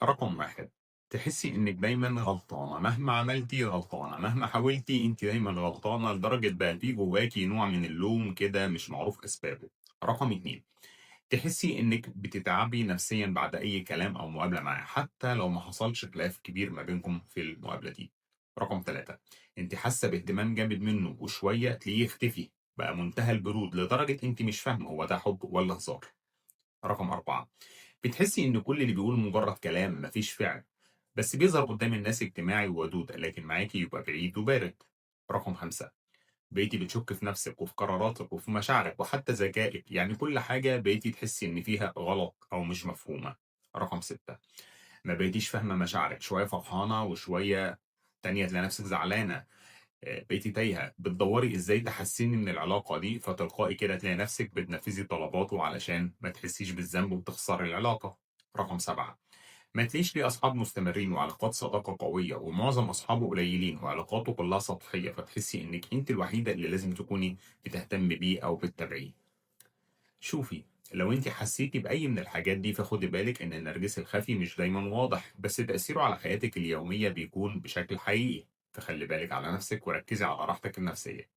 رقم واحد، تحسي إنك دايما غلطانة، مهما عملتي غلطانة، مهما حاولتي انت دايما غلطانة، لدرجة بقى في جواكي نوع من اللوم كده مش معروف أسبابه. رقم اتنين، تحسي إنك بتتعبي نفسيا بعد أي كلام أو مقابلة معاه، حتى لو ما حصلش خلاف كبير ما بينكم في المقابلة دي. رقم ثلاثة، أنت حاسة باهتمام جامد منه وشوية تلاقيه يختفي بقى منتهى البرود، لدرجة أنت مش فاهمة هو ده حب ولا هزار. رقم أربعة، بتحسي إن كل اللي بيقوله مجرد كلام مفيش فعل، بس بيظهر قدام الناس اجتماعي وودود، لكن معاكي يبقى بعيد وبارد. رقم خمسة، بقيتِ بتشُكّي في نَفْسِك وفي قراراتِك وفي مشاعرِك وحتى ذكائِك، يعني كل حاجة بقيتِ تحسّي إن فيها غلط أو مش مفهومة. رقم 6، ما بقيتيش فاهمة مشاعرِك، شوية فرحانة وشوية تانية تلاقي نَفْسِك زعلانة، بقيتِ تايهة، بتدوّري إزاي تحسّني من العلاقة دي، فتلقائي كده تلاقي نَفْسِك بتنفّذي طلباته علشان ما تحسّيش بالذنب وتخسري العلاقة. رقم 7، ما تلاقيش ليه أصحاب مستمرين وعلاقات صداقة قوية، ومعظم أصحابه قليلين وعلاقاته كلها سطحية، فتحسي إنك أنت الوحيدة اللي لازم تكوني بتهتمي بيه أو بتتابعيه. شوفي، لو أنت حسيتي بأي من الحاجات دي فخدي بالك إن النرجس الخفي مش دايما واضح، بس تأثيره على حياتك اليومية بيكون بشكل حقيقي. فخلي بالك على نفسك وركزي على راحتك النفسية.